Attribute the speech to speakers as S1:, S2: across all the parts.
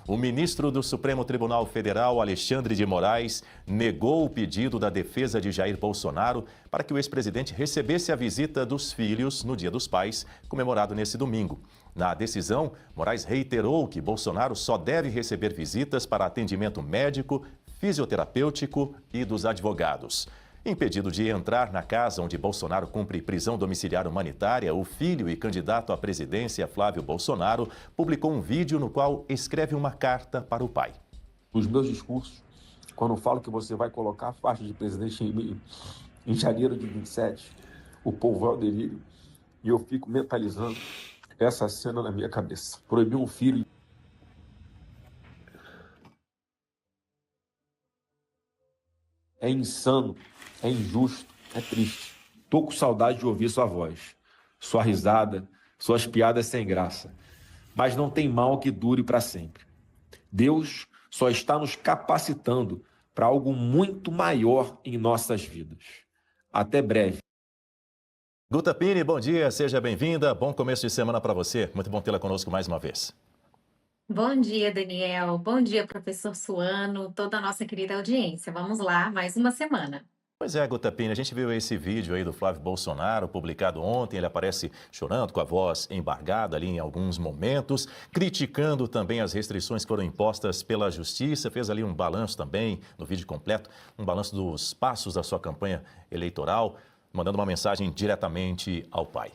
S1: O ministro do Supremo Tribunal Federal, Alexandre de Moraes, negou o pedido da defesa de Jair Bolsonaro para que o ex-presidente recebesse a visita dos filhos no Dia dos Pais, comemorado nesse domingo. Na decisão, Moraes reiterou que Bolsonaro só deve receber visitas para atendimento médico, fisioterapêutico e dos advogados. Impedido de entrar na casa onde Bolsonaro cumpre prisão domiciliar humanitária, o filho e candidato à presidência, Flávio Bolsonaro, publicou um vídeo no qual escreve uma carta para o pai.
S2: Nos meus discursos, quando eu falo que você vai colocar a faixa de presidente em mim, em janeiro de 27, o povo vai ao delírio, e eu fico mentalizando essa cena na minha cabeça. Proibir um filho. É insano, é injusto, é triste. Tô com saudade de ouvir sua voz, sua risada, suas piadas sem graça. Mas não tem mal que dure para sempre. Deus só está nos capacitando para algo muito maior em nossas vidas. Até breve.
S1: Guta Pini, bom dia, seja bem-vinda. Bom começo de semana para você. Muito bom tê-la conosco mais uma vez.
S3: Bom dia, Daniel. Bom dia, professor Suano, toda a nossa querida audiência. Vamos lá, mais uma semana.
S1: Pois é, Guta Pini, a gente viu esse vídeo aí do Flávio Bolsonaro, publicado ontem. Ele aparece chorando, com a voz embargada ali em alguns momentos, criticando também as restrições que foram impostas pela Justiça. Fez ali um balanço também, no vídeo completo, um balanço dos passos da sua campanha eleitoral, mandando uma mensagem diretamente ao pai.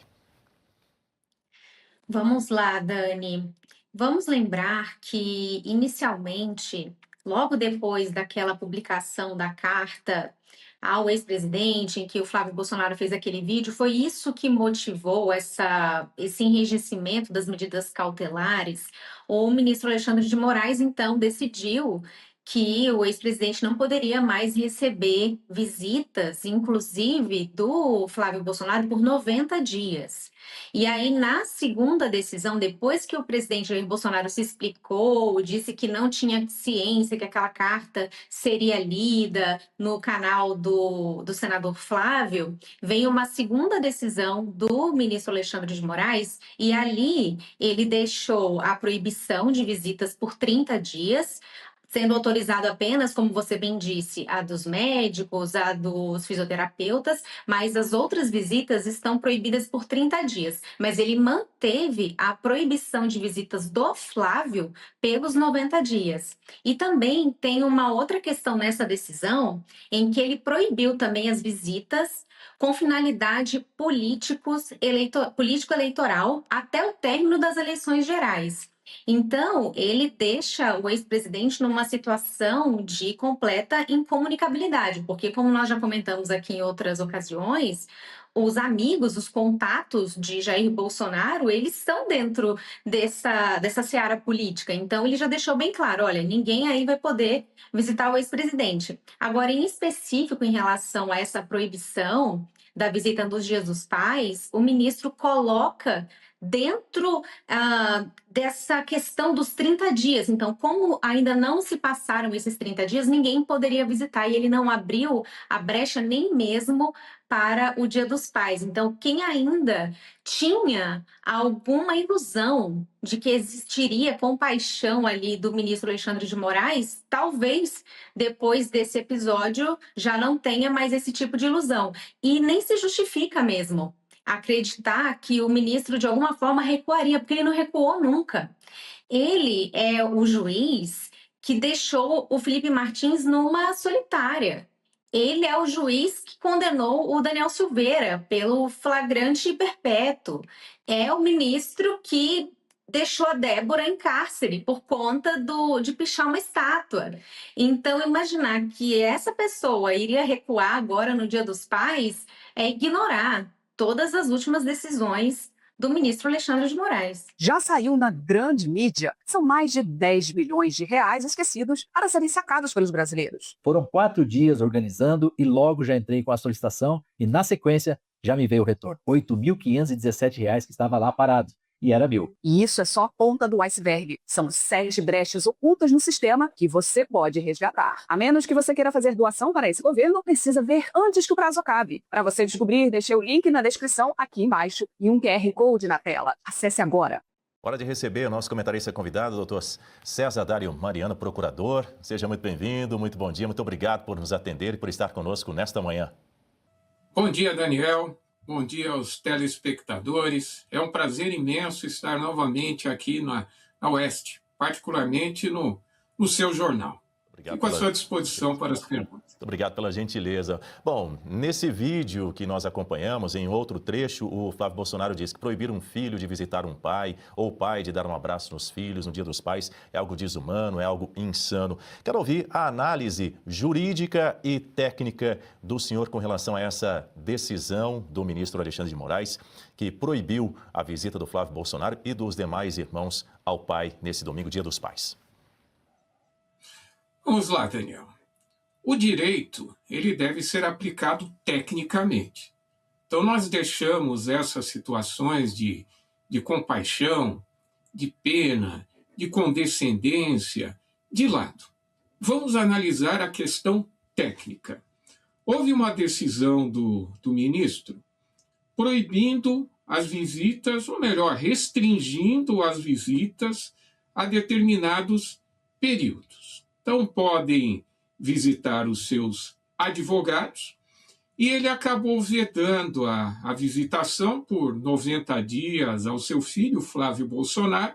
S3: Vamos lá, Dani. Vamos lembrar que, inicialmente, logo depois daquela publicação da carta ao ex-presidente, em que o Flávio Bolsonaro fez aquele vídeo, foi isso que motivou esse enrijecimento das medidas cautelares. O ministro Alexandre de Moraes, então, decidiu que o ex-presidente não poderia mais receber visitas, inclusive do Flávio Bolsonaro, por 90 dias. E aí, na segunda decisão, depois que o presidente Jair Bolsonaro se explicou, disse que não tinha ciência que aquela carta seria lida no canal do senador Flávio, veio uma segunda decisão do ministro Alexandre de Moraes, e ali ele deixou a proibição de visitas por 30 dias, sendo autorizado apenas, como você bem disse, a dos médicos, a dos fisioterapeutas, mas as outras visitas estão proibidas por 30 dias. Mas ele manteve a proibição de visitas do Flávio pelos 90 dias. E também tem uma outra questão nessa decisão, em que ele proibiu também as visitas com finalidade político-eleitoral até o término das eleições gerais. Então, ele deixa o ex-presidente numa situação de completa incomunicabilidade, porque, como nós já comentamos aqui em outras ocasiões, os amigos, os contatos de Jair Bolsonaro, eles estão dentro dessa seara política. Então, ele já deixou bem claro, olha, ninguém aí vai poder visitar o ex-presidente. Agora, em específico, em relação a essa proibição da visita nos Dias dos Pais, o ministro coloca dentro dessa questão dos 30 dias. Então, como ainda não se passaram esses 30 dias, ninguém poderia visitar, e ele não abriu a brecha nem mesmo para o Dia dos Pais. Então, quem ainda tinha alguma ilusão de que existiria compaixão ali do ministro Alexandre de Moraes, talvez depois desse episódio já não tenha mais esse tipo de ilusão. E nem se justifica mesmo acreditar que o ministro de alguma forma recuaria, porque ele não recuou nunca. Ele é o juiz que deixou o Felipe Martins numa solitária. Ele é o juiz que condenou o Daniel Silveira pelo flagrante perpétuo. É o ministro que deixou a Débora em cárcere por conta de pichar uma estátua. Então, imaginar que essa pessoa iria recuar agora no Dia dos Pais é ignorar todas as últimas decisões do ministro Alexandre de Moraes.
S4: Já saiu na grande mídia. São mais de 10 bilhões de reais esquecidos para serem sacados pelos brasileiros.
S5: Foram 4 dias organizando e logo já entrei com a solicitação e, na sequência, já me veio o retorno. R$ 8.517 que estava lá parado. E era meu.
S4: E isso é só a ponta do iceberg. São 7 brechas ocultas no sistema que você pode resgatar. A menos que você queira fazer doação para esse governo, precisa ver antes que o prazo acabe. Para você descobrir, deixei o link na descrição aqui embaixo e um QR Code na tela. Acesse agora.
S1: Hora de receber o nosso comentarista convidado, doutor César Dário Mariano, procurador. Seja muito bem-vindo, muito bom dia, muito obrigado por nos atender e por estar conosco nesta manhã.
S6: Bom dia, Daniel. Bom dia aos telespectadores. É um prazer imenso estar novamente aqui na Oeste, particularmente no seu jornal. Fico à sua disposição para as perguntas.
S1: Muito obrigado pela gentileza. Bom, nesse vídeo que nós acompanhamos, em outro trecho, o Flávio Bolsonaro diz que proibir um filho de visitar um pai ou o pai de dar um abraço nos filhos no Dia dos Pais é algo desumano, é algo insano. Quero ouvir a análise jurídica e técnica do senhor com relação a essa decisão do ministro Alexandre de Moraes, que proibiu a visita do Flávio Bolsonaro e dos demais irmãos ao pai nesse domingo, Dia dos Pais.
S6: Vamos lá, Daniel. O direito, ele deve ser aplicado tecnicamente. Então, nós deixamos essas situações de compaixão, de pena, de condescendência de lado. Vamos analisar a questão técnica. Houve uma decisão do ministro proibindo as visitas, ou melhor, restringindo as visitas a determinados períodos. Então, podem visitar os seus advogados, e ele acabou vedando a visitação por 90 dias ao seu filho, Flávio Bolsonaro,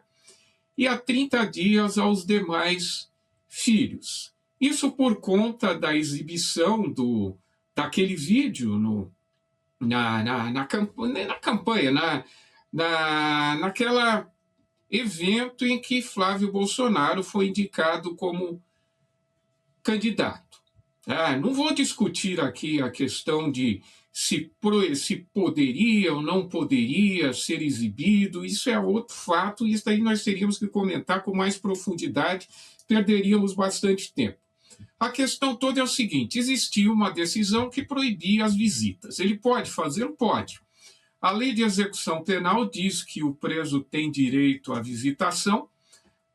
S6: e a 30 dias aos demais filhos. Isso por conta da exibição daquele vídeo naquela evento em que Flávio Bolsonaro foi indicado como candidato. Não vou discutir aqui a questão de se poderia ou não poderia ser exibido, isso é outro fato, e isso daí nós teríamos que comentar com mais profundidade, perderíamos bastante tempo. A questão toda é o seguinte: existia uma decisão que proibia as visitas. Ele pode fazer? Pode. A lei de execução penal diz que o preso tem direito à visitação,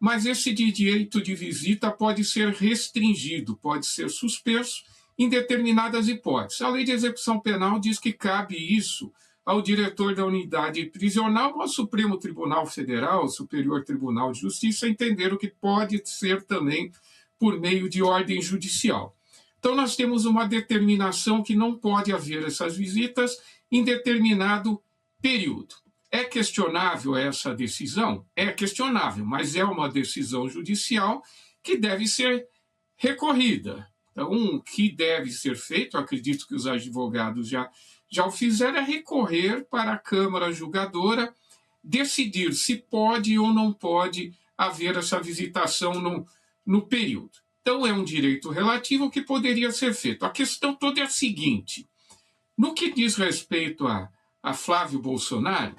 S6: mas esse direito de visita pode ser restringido, pode ser suspenso em determinadas hipóteses. A lei de execução penal diz que cabe isso ao diretor da unidade prisional, ao Supremo Tribunal Federal, ao Superior Tribunal de Justiça, entender o que pode ser também por meio de ordem judicial. Então, nós temos uma determinação que não pode haver essas visitas em determinado período. É questionável essa decisão? É questionável, mas é uma decisão judicial que deve ser recorrida. Então, o que deve ser feito, acredito que os advogados já o fizeram, é recorrer para a Câmara Julgadora, decidir se pode ou não pode haver essa visitação no período. Então, é um direito relativo que poderia ser feito. A questão toda é a seguinte: no que diz respeito a Flávio Bolsonaro,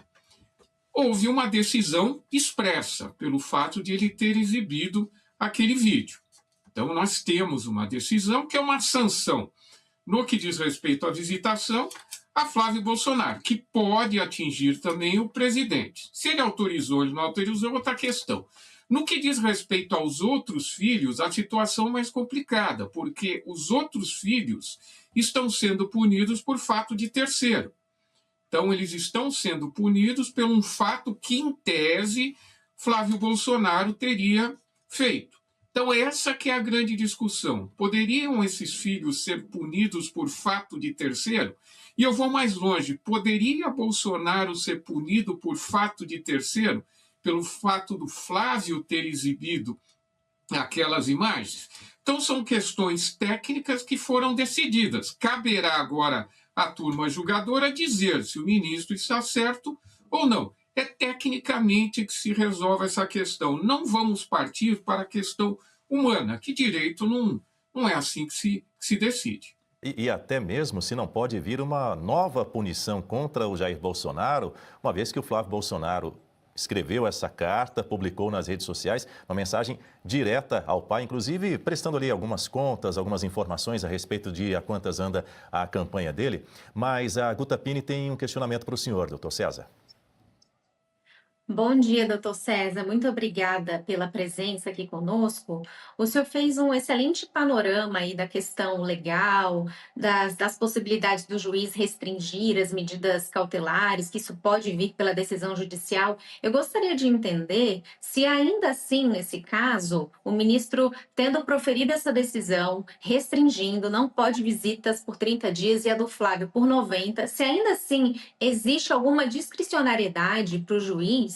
S6: houve uma decisão expressa pelo fato de ele ter exibido aquele vídeo. Então, nós temos uma decisão que é uma sanção no que diz respeito à visitação a Flávio Bolsonaro, que pode atingir também o presidente. Se ele autorizou ou não autorizou, é outra questão. No que diz respeito aos outros filhos, a situação é mais complicada, porque os outros filhos estão sendo punidos por fato de terceiro. Então, eles estão sendo punidos por um fato que, em tese, Flávio Bolsonaro teria feito. Então, essa que é a grande discussão. Poderiam esses filhos ser punidos por fato de terceiro? E eu vou mais longe. Poderia Bolsonaro ser punido por fato de terceiro, pelo fato do Flávio ter exibido aquelas imagens? Então, são questões técnicas que foram decididas. Caberá agora à turma julgadora dizer se o ministro está certo ou não. É tecnicamente que se resolve essa questão. Não vamos partir para a questão humana, que direito não é assim que se decide.
S1: E até mesmo se não pode vir uma nova punição contra o Jair Bolsonaro, uma vez que o Flávio Bolsonaro escreveu essa carta, publicou nas redes sociais, uma mensagem direta ao pai, inclusive prestando ali algumas contas, algumas informações a respeito de a quantas anda a campanha dele. Mas a Guta Pini tem um questionamento para o senhor, doutor César.
S3: Bom dia, doutor César. Muito obrigada pela presença aqui conosco. O senhor fez um excelente panorama aí da questão legal, das possibilidades do juiz restringir as medidas cautelares, que isso pode vir pela decisão judicial. Eu gostaria de entender se ainda assim, nesse caso, o ministro, tendo proferido essa decisão, restringindo, não pode visitas por 30 dias e a do Flávio por 90, se ainda assim existe alguma discricionariedade para o juiz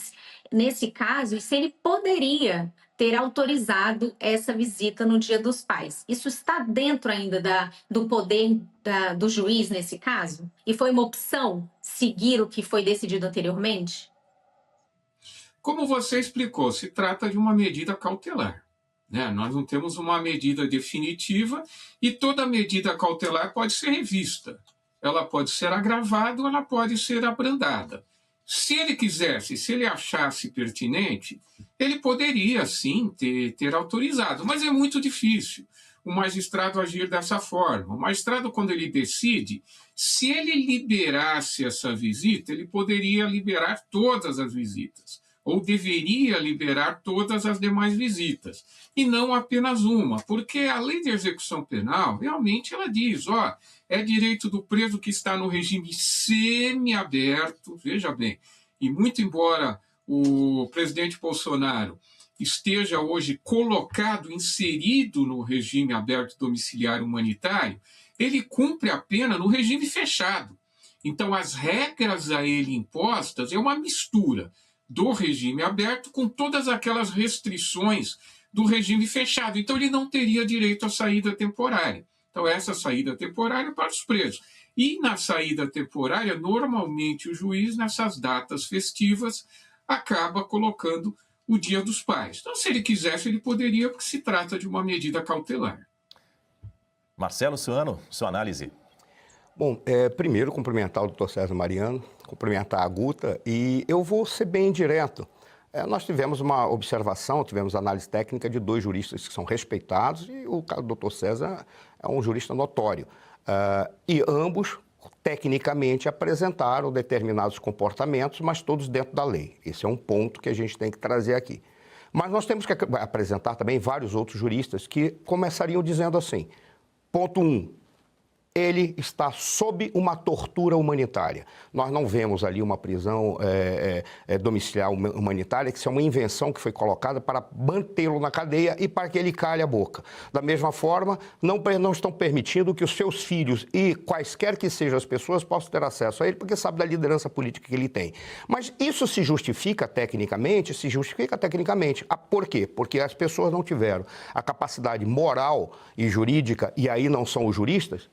S3: nesse caso, e se ele poderia ter autorizado essa visita no Dia dos Pais. Isso está dentro ainda do poder do juiz nesse caso? E foi uma opção seguir o que foi decidido anteriormente?
S6: Como você explicou, se trata de uma medida cautelar, né? Nós não temos uma medida definitiva e toda medida cautelar pode ser revista. Ela pode ser agravada ou ela pode ser abrandada. Se ele quisesse, se ele achasse pertinente, ele poderia, sim, ter autorizado, mas é muito difícil o magistrado agir dessa forma. O magistrado, quando ele decide, se ele liberasse essa visita, ele poderia liberar todas as visitas, ou deveria liberar todas as demais visitas, e não apenas uma, porque a lei de execução penal, realmente ela diz, é direito do preso que está no regime semiaberto, veja bem, e muito embora o presidente Bolsonaro esteja hoje colocado, inserido no regime aberto domiciliar humanitário, ele cumpre a pena no regime fechado. Então, as regras a ele impostas é uma mistura do regime aberto com todas aquelas restrições do regime fechado. Então, ele não teria direito à saída temporária. Então, essa saída temporária é para os presos. E na saída temporária, normalmente o juiz, nessas datas festivas, acaba colocando o Dia dos Pais. Então, se ele quisesse, ele poderia, porque se trata de uma medida cautelar.
S1: Marcelo Suano, sua análise.
S7: Bom, primeiro cumprimentar o doutor César Mariano, cumprimentar a Guta, e eu vou ser bem direto. Nós tivemos uma observação, tivemos análise técnica de 2 juristas que são respeitados, e o doutor César é um jurista notório. E ambos, tecnicamente, apresentaram determinados comportamentos, mas todos dentro da lei. Esse é um ponto que a gente tem que trazer aqui. Mas nós temos que apresentar também vários outros juristas que começariam dizendo assim, ponto 1, ele está sob uma tortura humanitária. Nós não vemos ali uma prisão domiciliar humanitária, que isso é uma invenção que foi colocada para mantê-lo na cadeia e para que ele calhe a boca. Da mesma forma, não estão permitindo que os seus filhos e quaisquer que sejam as pessoas possam ter acesso a ele, porque sabe da liderança política que ele tem. Mas isso se justifica tecnicamente? Se justifica tecnicamente. Por quê? Porque as pessoas não tiveram a capacidade moral e jurídica, e aí não são os juristas,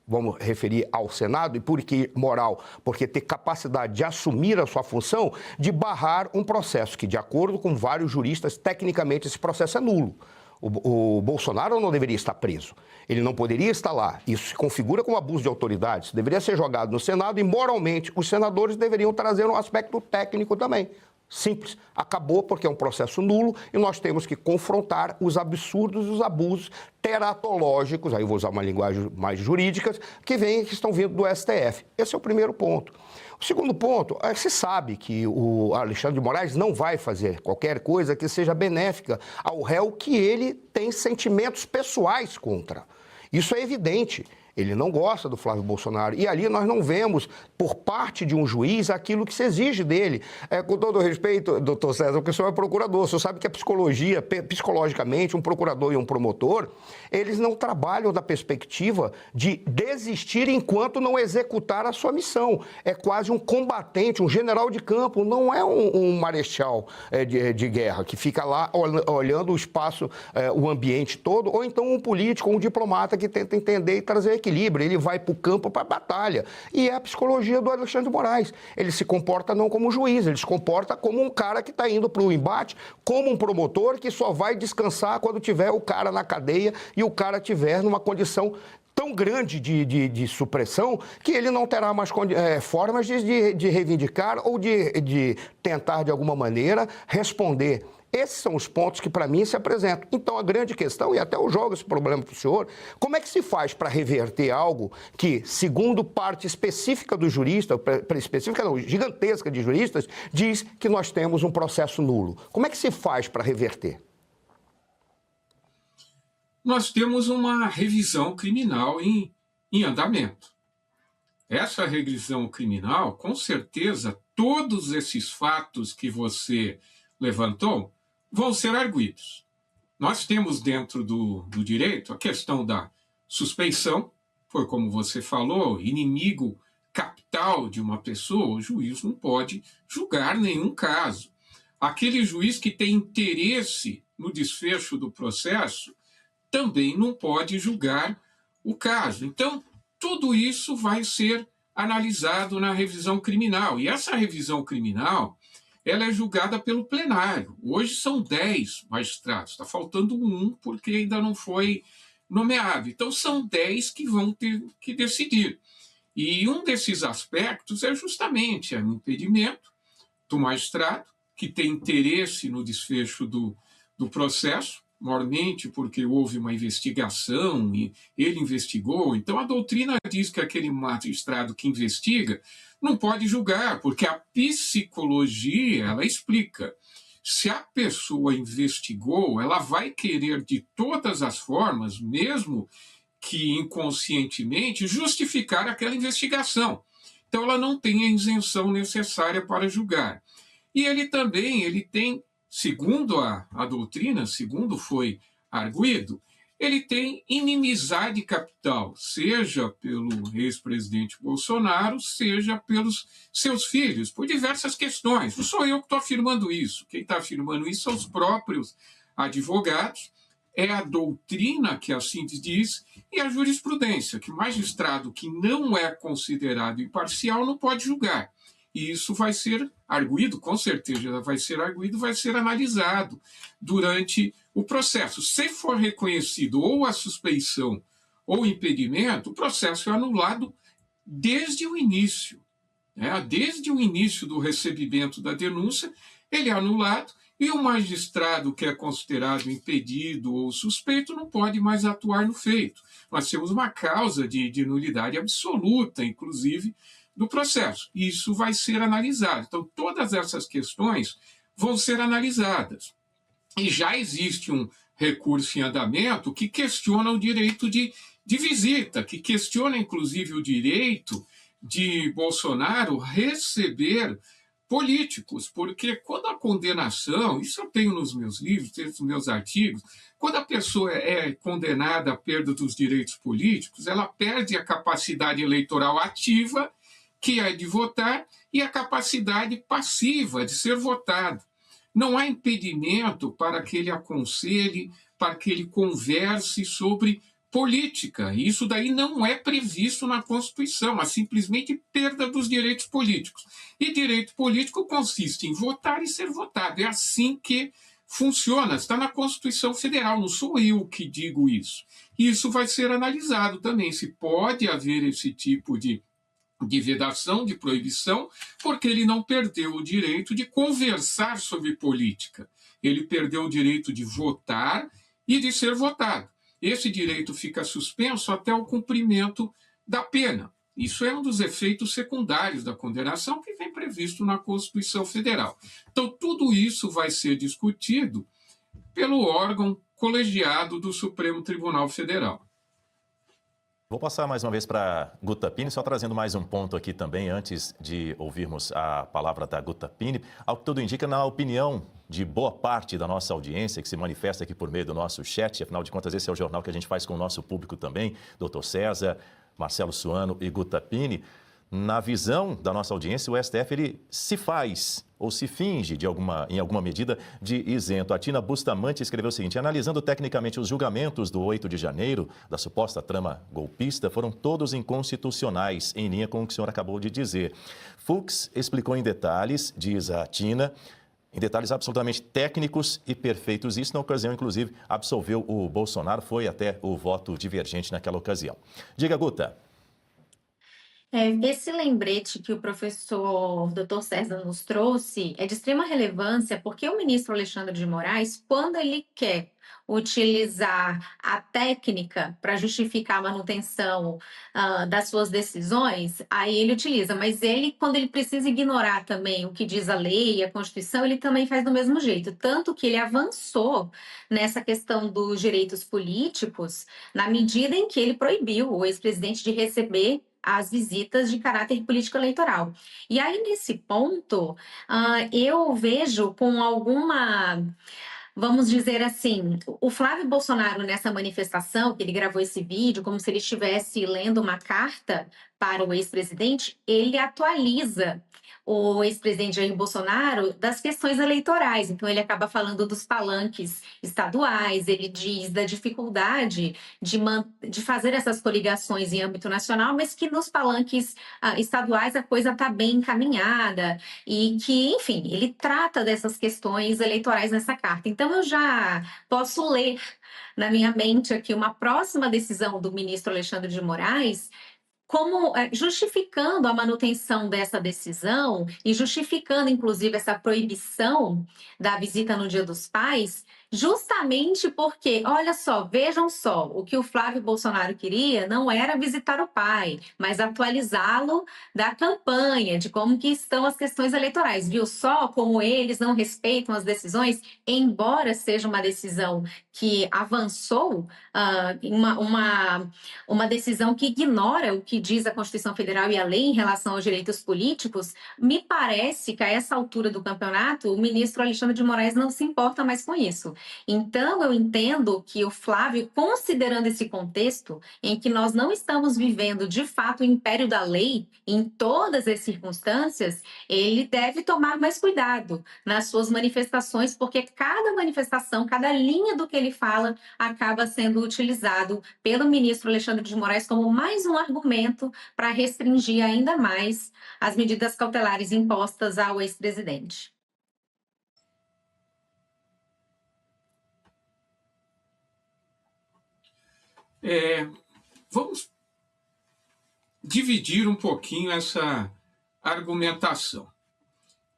S7: vamos referir ao Senado, e por que moral? Porque ter capacidade de assumir a sua função, de barrar um processo que, de acordo com vários juristas, tecnicamente esse processo é nulo. O Bolsonaro não deveria estar preso, ele não poderia estar lá. Isso se configura como abuso de autoridade, isso deveria ser jogado no Senado e, moralmente, os senadores deveriam trazer um aspecto técnico também. Simples. Acabou porque é um processo nulo e nós temos que confrontar os absurdos e os abusos teratológicos, aí eu vou usar uma linguagem mais jurídica, que estão vindo do STF. Esse é o primeiro ponto. O segundo ponto, se sabe que o Alexandre de Moraes não vai fazer qualquer coisa que seja benéfica ao réu que ele tem sentimentos pessoais contra. Isso é evidente. Ele não gosta do Flávio Bolsonaro. E ali nós não vemos, por parte de um juiz, aquilo que se exige dele. Com todo respeito, doutor César, porque o senhor é procurador, o senhor sabe que a psicologia, psicologicamente, um procurador e um promotor, eles não trabalham da perspectiva de desistir enquanto não executar a sua missão. É quase um combatente, um general de campo, não é um marechal de guerra que fica lá olhando o espaço, o ambiente todo, ou então um político, um diplomata que tenta entender e trazer equilíbrio. Ele vai para o campo, para a batalha. E é a psicologia do Alexandre de Moraes. Ele se comporta não como juiz, ele se comporta como um cara que está indo para o embate, como um promotor que só vai descansar quando tiver o cara na cadeia e o cara tiver numa condição tão grande de supressão que ele não terá mais formas de reivindicar ou de tentar, de alguma maneira, responder. Esses são os pontos que, para mim, se apresentam. Então, a grande questão, e até eu jogo esse problema para o senhor, como é que se faz para reverter algo que, segundo parte específica do jurista, específica não, gigantesca de juristas, diz que nós temos um processo nulo? Como é que se faz para reverter?
S6: Nós temos uma revisão criminal em andamento. Essa revisão criminal, com certeza, todos esses fatos que você levantou vão ser arguidos. Nós temos dentro do direito a questão da suspeição, foi como você falou, inimigo capital de uma pessoa, o juiz não pode julgar nenhum caso. Aquele juiz que tem interesse no desfecho do processo também não pode julgar o caso. Então, tudo isso vai ser analisado na revisão criminal. E essa revisão criminal, ela é julgada pelo plenário. Hoje são 10 magistrados, está faltando um porque ainda não foi nomeado. Então, são 10 que vão ter que decidir. E um desses aspectos é justamente o impedimento do magistrado, que tem interesse no desfecho do processo, normalmente porque houve uma investigação e ele investigou. Então, a doutrina diz que aquele magistrado que investiga não pode julgar, porque a psicologia, ela explica. Se a pessoa investigou, ela vai querer de todas as formas, mesmo que inconscientemente, justificar aquela investigação. Então, ela não tem a isenção necessária para julgar. E ele tem, segundo a doutrina, segundo foi arguido, ele tem inimizade capital, seja pelo ex-presidente Bolsonaro, seja pelos seus filhos, por diversas questões. Não sou eu que estou afirmando isso. Quem está afirmando isso são os próprios advogados, é a doutrina que assim diz, e a jurisprudência, que magistrado que não é considerado imparcial não pode julgar. E isso vai ser arguido, com certeza vai ser arguido, vai ser analisado durante o processo. Se for reconhecido ou a suspeição ou o impedimento, o processo é anulado desde o início. Desde o início do recebimento da denúncia, ele é anulado e o magistrado que é considerado impedido ou suspeito não pode mais atuar no feito. Nós temos uma causa de nulidade absoluta, inclusive, do processo. Isso vai ser analisado. Então, todas essas questões vão ser analisadas. E já existe um recurso em andamento que questiona o direito de visita, que questiona, inclusive, o direito de Bolsonaro receber políticos, porque quando a condenação, isso eu tenho nos meus livros, tenho nos meus artigos, quando a pessoa é condenada à perda dos direitos políticos, ela perde a capacidade eleitoral ativa, que é de votar, e a capacidade passiva de ser votado. Não há impedimento para que ele aconselhe, para que ele converse sobre política. Isso daí não é previsto na Constituição, há simplesmente perda dos direitos políticos. E direito político consiste em votar e ser votado. É assim que funciona, está na Constituição Federal, não sou eu que digo isso. Isso vai ser analisado também, se pode haver esse tipo de vedação, de proibição, porque ele não perdeu o direito de conversar sobre política. Ele perdeu o direito de votar e de ser votado. Esse direito fica suspenso até o cumprimento da pena. Isso é um dos efeitos secundários da condenação que vem previsto na Constituição Federal. Então, tudo isso vai ser discutido pelo órgão colegiado do Supremo Tribunal Federal.
S1: Vou passar mais uma vez para Guta Pini, só trazendo mais um ponto aqui também, antes de ouvirmos a palavra da Guta Pini. Ao que tudo indica, na opinião de boa parte da nossa audiência, que se manifesta aqui por meio do nosso chat, afinal de contas, esse é o jornal que a gente faz com o nosso público também, Dr. César, Marcelo Suano e Guta Pini. Na visão da nossa audiência, o STF ele se faz ou se finge em alguma medida de isento. A Tina Bustamante escreveu o seguinte: analisando tecnicamente os julgamentos do 8 de janeiro, da suposta trama golpista, foram todos inconstitucionais, em linha com o que o senhor acabou de dizer. Fux explicou em detalhes, diz a Tina, em detalhes absolutamente técnicos e perfeitos. Isso, na ocasião, inclusive, absolveu o Bolsonaro, foi até o voto divergente naquela ocasião. Diga, Guta.
S3: Esse lembrete que o professor Dr. César nos trouxe é de extrema relevância, porque o ministro Alexandre de Moraes, quando ele quer utilizar a técnica para justificar a manutenção das suas decisões, aí ele utiliza, mas ele, quando ele precisa ignorar também o que diz a lei e a Constituição, ele também faz do mesmo jeito. Tanto que ele avançou nessa questão dos direitos políticos, na medida em que ele proibiu o ex-presidente de receber as visitas de caráter político-eleitoral. E aí, nesse ponto, eu vejo com alguma, vamos dizer assim, o Flávio Bolsonaro, nessa manifestação, que ele gravou esse vídeo, como se ele estivesse lendo uma carta para o ex-presidente, ele atualiza o ex-presidente Jair Bolsonaro das questões eleitorais. Então, ele acaba falando dos palanques estaduais, ele diz da dificuldade de fazer essas coligações em âmbito nacional, mas que nos palanques estaduais a coisa está bem encaminhada e que, enfim, ele trata dessas questões eleitorais nessa carta. Então, eu já posso ler na minha mente aqui uma próxima decisão do ministro Alexandre de Moraes, como justificando a manutenção dessa decisão e justificando, inclusive, essa proibição da visita no Dia dos Pais, justamente porque, olha só, vejam só, o que o Flávio Bolsonaro queria não era visitar o pai, mas atualizá-lo da campanha, de como que estão as questões eleitorais. Viu só como eles não respeitam as decisões, embora seja uma decisão que avançou, uma decisão que ignora o que diz a Constituição Federal e a lei em relação aos direitos políticos. Me parece que a essa altura do campeonato, o ministro Alexandre de Moraes não se importa mais com isso. Então, eu entendo que o Flávio, considerando esse contexto em que nós não estamos vivendo, de fato, o império da lei em todas as circunstâncias, ele deve tomar mais cuidado nas suas manifestações, porque cada manifestação, cada linha do que ele fala, acaba sendo utilizado pelo ministro Alexandre de Moraes como mais um argumento para restringir ainda mais as medidas cautelares impostas ao ex-presidente.
S6: Vamos dividir um pouquinho essa argumentação.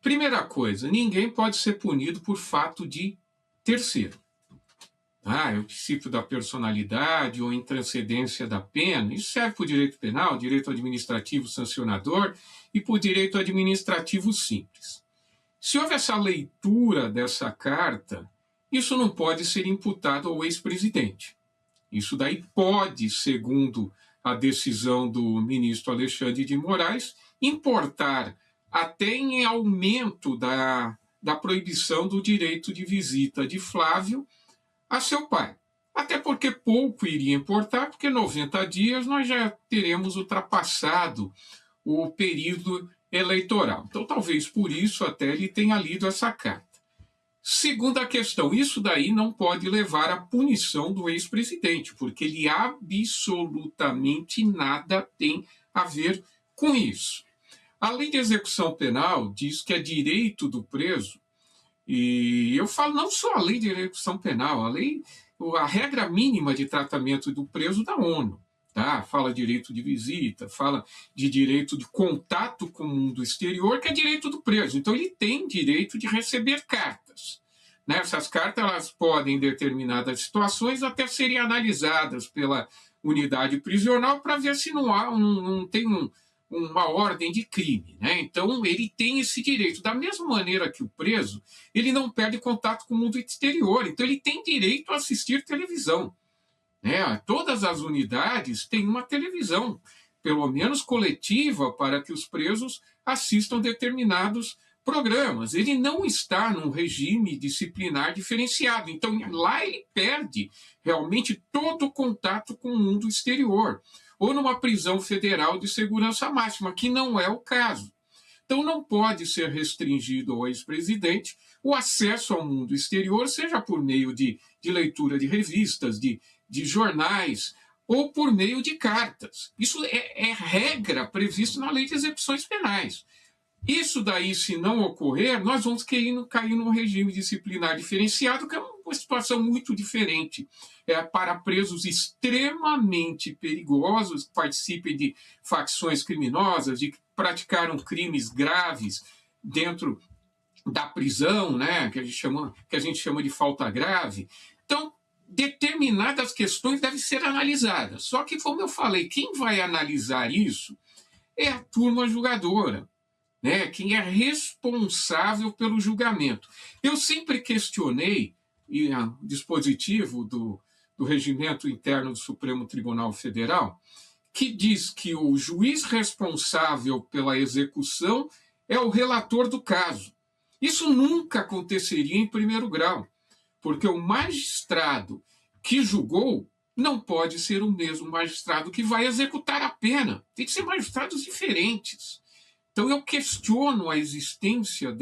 S6: Primeira coisa, ninguém pode ser punido por fato de terceiro. É o princípio da personalidade ou intranscendência da pena. Isso serve para o direito penal, direito administrativo sancionador e para o direito administrativo simples. Se houve essa leitura dessa carta, isso não pode ser imputado ao ex-presidente. Isso daí pode, segundo a decisão do ministro Alexandre de Moraes, importar até em aumento da proibição do direito de visita de Flávio a seu pai. Até porque pouco iria importar, porque 90 dias nós já teremos ultrapassado o período eleitoral. Então, talvez por isso até ele tenha lido essa carta. Segunda questão, isso daí não pode levar à punição do ex-presidente, porque ele absolutamente nada tem a ver com isso. A lei de execução penal diz que é direito do preso, e eu falo não só a lei de execução penal, a regra mínima de tratamento do preso da ONU. Tá? Fala direito de visita, fala de direito de contato com o mundo exterior, que é direito do preso. Então, ele tem direito de receber cartas. Né? Essas cartas elas podem, em determinadas situações, até serem analisadas pela unidade prisional para ver se não tem uma ordem de crime. Né? Então, ele tem esse direito. Da mesma maneira que o preso, ele não perde contato com o mundo exterior. Então, ele tem direito a assistir televisão. Todas as unidades têm uma televisão, pelo menos coletiva, para que os presos assistam determinados programas. Ele não está num regime disciplinar diferenciado, então lá ele perde realmente todo o contato com o mundo exterior, ou numa prisão federal de segurança máxima, que não é o caso. Então não pode ser restringido ao ex-presidente o acesso ao mundo exterior, seja por meio de leitura de revistas, de jornais, ou por meio de cartas. Isso é regra prevista na lei de execuções penais. Isso daí, se não ocorrer, nós vamos cair num regime disciplinar diferenciado, que é uma situação muito diferente para presos extremamente perigosos, que participem de facções criminosas, de que praticaram crimes graves dentro da prisão, né, que a gente chama de falta grave. Então, determinadas questões devem ser analisadas. Só que, como eu falei, quem vai analisar isso é a turma julgadora, né? Quem é responsável pelo julgamento. Eu sempre questionei o dispositivo do Regimento Interno do Supremo Tribunal Federal, que diz que o juiz responsável pela execução é o relator do caso. Isso nunca aconteceria em primeiro grau, porque o magistrado que julgou não pode ser o mesmo magistrado que vai executar a pena. Tem que ser magistrados diferentes. Então, eu questiono a existência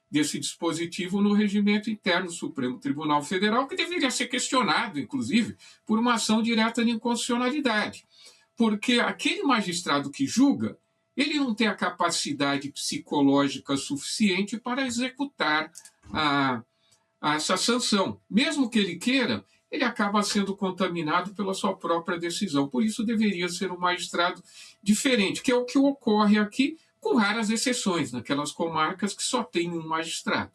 S6: desse dispositivo no Regimento Interno do Supremo Tribunal Federal, que deveria ser questionado, inclusive, por uma ação direta de inconstitucionalidade. Porque aquele magistrado que julga, ele não tem a capacidade psicológica suficiente para executar essa sanção. Mesmo que ele queira, ele acaba sendo contaminado pela sua própria decisão. Por isso, deveria ser um magistrado diferente, que é o que ocorre aqui, com raras exceções, naquelas comarcas que só tem um magistrado.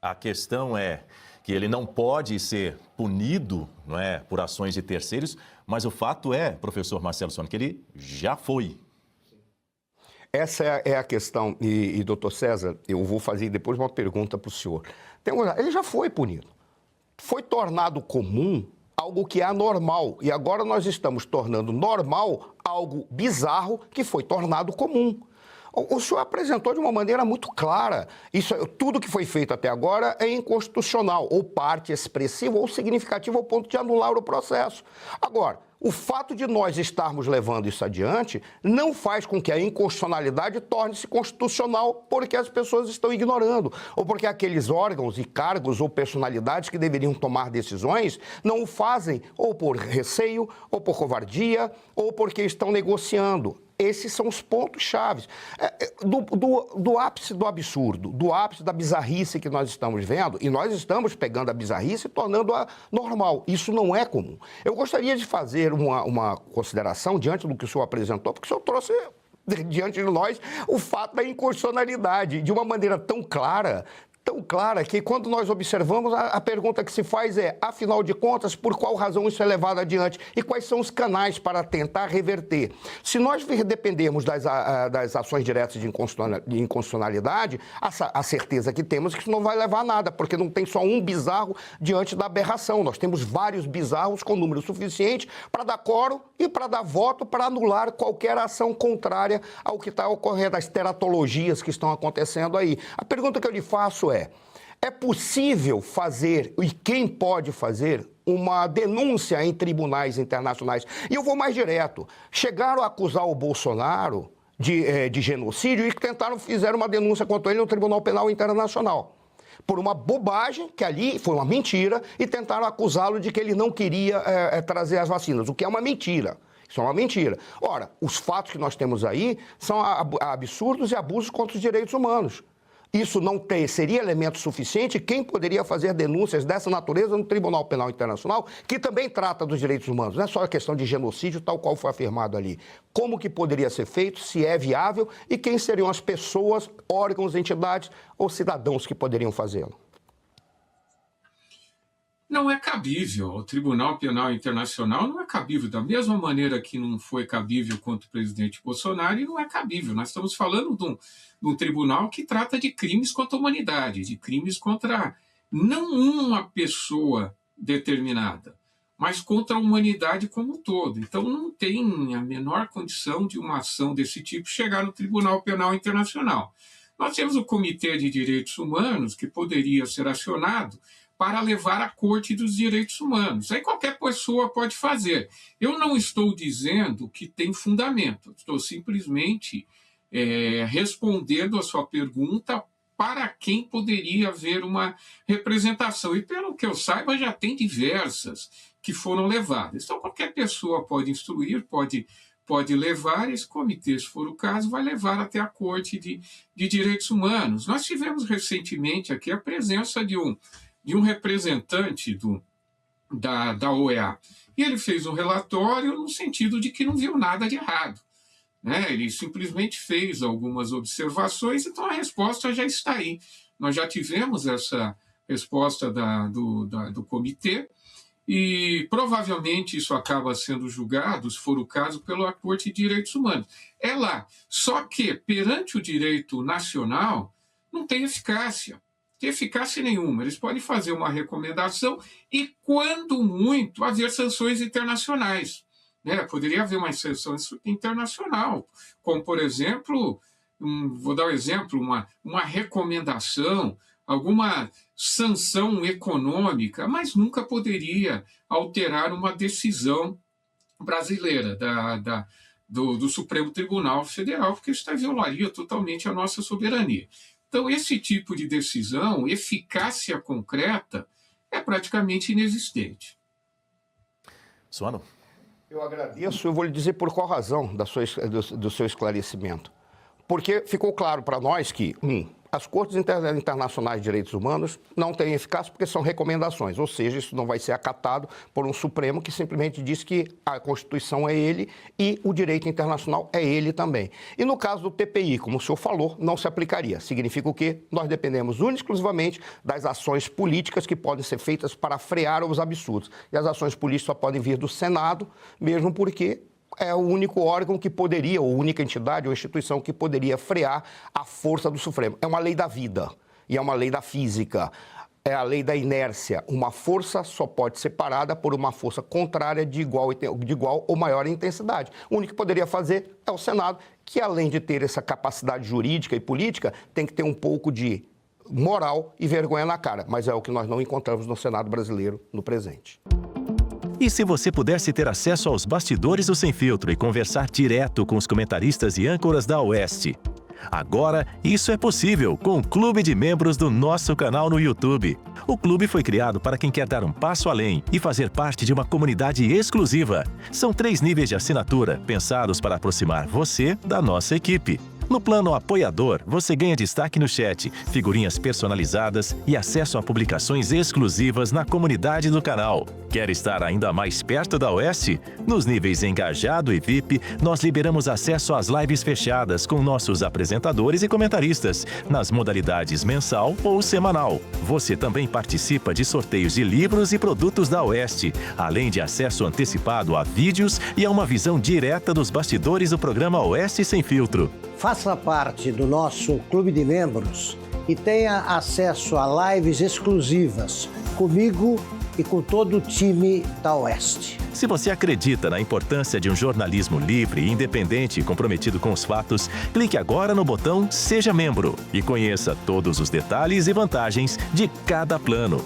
S1: A questão é que ele não pode ser punido, não é, por ações de terceiros, mas o fato é, professor Marcelo Sônia, que ele já foi.
S7: Essa é a questão. E, doutor César, eu vou fazer depois uma pergunta para o senhor. Ele já foi punido. Foi tornado comum algo que é anormal. E agora nós estamos tornando normal algo bizarro que foi tornado comum. O senhor apresentou de uma maneira muito clara. Tudo que foi feito até agora é inconstitucional, ou parte expressiva ou significativa ao ponto de anular o processo. Agora, o fato de nós estarmos levando isso adiante não faz com que a inconstitucionalidade torne-se constitucional porque as pessoas estão ignorando, ou porque aqueles órgãos e cargos ou personalidades que deveriam tomar decisões não o fazem ou por receio, ou por covardia, ou porque estão negociando. Esses são os pontos chaves. Do ápice do absurdo, do ápice da bizarrice que nós estamos vendo, e nós estamos pegando a bizarrice e tornando-a normal. Isso não é comum. Eu gostaria de fazer uma consideração diante do que o senhor apresentou, porque o senhor trouxe diante de nós o fato da inconstitucionalidade de uma maneira tão clara que quando nós observamos, a pergunta que se faz é, afinal de contas, por qual razão isso é levado adiante e quais são os canais para tentar reverter? Se nós dependermos das ações diretas de inconstitucionalidade, a certeza que temos é que isso não vai levar a nada, porque não tem só um bizarro diante da aberração. Nós temos vários bizarros com número suficiente para dar quórum e para dar voto para anular qualquer ação contrária ao que está ocorrendo, as teratologias que estão acontecendo aí. A pergunta que eu lhe faço é possível fazer, e quem pode fazer, uma denúncia em tribunais internacionais? E eu vou mais direto. Chegaram a acusar o Bolsonaro de genocídio e fizeram uma denúncia contra ele no Tribunal Penal Internacional. Por uma bobagem, que ali foi uma mentira, e tentaram acusá-lo de que ele não queria trazer as vacinas, o que é uma mentira. Isso é uma mentira. Ora, os fatos que nós temos aí são absurdos e abusos contra os direitos humanos. Isso não seria elemento suficiente? Quem poderia fazer denúncias dessa natureza no Tribunal Penal Internacional, que também trata dos direitos humanos? Não é só a questão de genocídio, tal qual foi afirmado ali. Como que poderia ser feito, se é viável, e quem seriam as pessoas, órgãos, entidades ou cidadãos que poderiam fazê-lo?
S6: Não é cabível. O Tribunal Penal Internacional não é cabível. Da mesma maneira que não foi cabível contra o presidente Bolsonaro, e não é cabível. Nós estamos falando de um tribunal que trata de crimes contra a humanidade, de crimes contra não uma pessoa determinada, mas contra a humanidade como um todo. Então não tem a menor condição de uma ação desse tipo chegar no Tribunal Penal Internacional. Nós temos o Comitê de Direitos Humanos, que poderia ser acionado para levar à Corte dos Direitos Humanos. Aí qualquer pessoa pode fazer. Eu não estou dizendo que tem fundamento, estou simplesmente respondendo a sua pergunta para quem poderia haver uma representação. E pelo que eu saiba, já tem diversas que foram levadas. Então qualquer pessoa pode instruir, pode levar, esse comitê, se for o caso, vai levar até a Corte de Direitos Humanos. Nós tivemos recentemente aqui a presença de de um representante da OEA. E ele fez um relatório no sentido de que não viu nada de errado, né? Ele simplesmente fez algumas observações, então a resposta já está aí. Nós já tivemos essa resposta do comitê, e provavelmente isso acaba sendo julgado, se for o caso, pela Corte de Direitos Humanos. É lá. Só que, perante o direito nacional, não tem eficácia. Tem eficácia nenhuma. Eles podem fazer uma recomendação e, quando muito, haver sanções internacionais, né? Poderia haver uma sanção internacional, como, por exemplo, vou dar um exemplo, uma recomendação, alguma sanção econômica, mas nunca poderia alterar uma decisão brasileira do Supremo Tribunal Federal, porque isso violaria totalmente a nossa soberania. Então, esse tipo de decisão, eficácia concreta, é praticamente inexistente.
S1: Suano?
S7: Eu agradeço, eu vou lhe dizer por qual razão do seu esclarecimento. Porque ficou claro para nós que, as Cortes Internacionais de Direitos Humanos não têm eficácia porque são recomendações, ou seja, isso não vai ser acatado por um Supremo que simplesmente diz que a Constituição é ele e o direito internacional é ele também. E no caso do TPI, como o senhor falou, não se aplicaria. Significa o quê? Nós dependemos única e exclusivamente das ações políticas que podem ser feitas para frear os absurdos. E as ações políticas só podem vir do Senado, mesmo porque é o único órgão que poderia, ou única entidade ou instituição que poderia frear a força do Supremo. É uma lei da vida e é uma lei da física. É a lei da inércia. Uma força só pode ser parada por uma força contrária de igual ou maior intensidade. O único que poderia fazer é o Senado, que além de ter essa capacidade jurídica e política, tem que ter um pouco de moral e vergonha na cara. Mas é o que nós não encontramos no Senado brasileiro no presente.
S1: E se você pudesse ter acesso aos bastidores do Sem Filtro e conversar direto com os comentaristas e âncoras da Oeste? Agora, isso é possível com o Clube de Membros do nosso canal no YouTube. O clube foi criado para quem quer dar um passo além e fazer parte de uma comunidade exclusiva. São 3 níveis de assinatura, pensados para aproximar você da nossa equipe. No plano apoiador, você ganha destaque no chat, figurinhas personalizadas e acesso a publicações exclusivas na comunidade do canal. Quer estar ainda mais perto da Oeste? Nos níveis Engajado e VIP, nós liberamos acesso às lives fechadas com nossos apresentadores e comentaristas, nas modalidades mensal ou semanal. Você também participa de sorteios de livros e produtos da Oeste, além de acesso antecipado a vídeos e a uma visão direta dos bastidores do programa Oeste Sem Filtro.
S8: Faça parte do nosso clube de membros e tenha acesso a lives exclusivas comigo e com todo o time da Oeste.
S1: Se você acredita na importância de um jornalismo livre, independente e comprometido com os fatos, clique agora no botão Seja Membro e conheça todos os detalhes e vantagens de cada plano.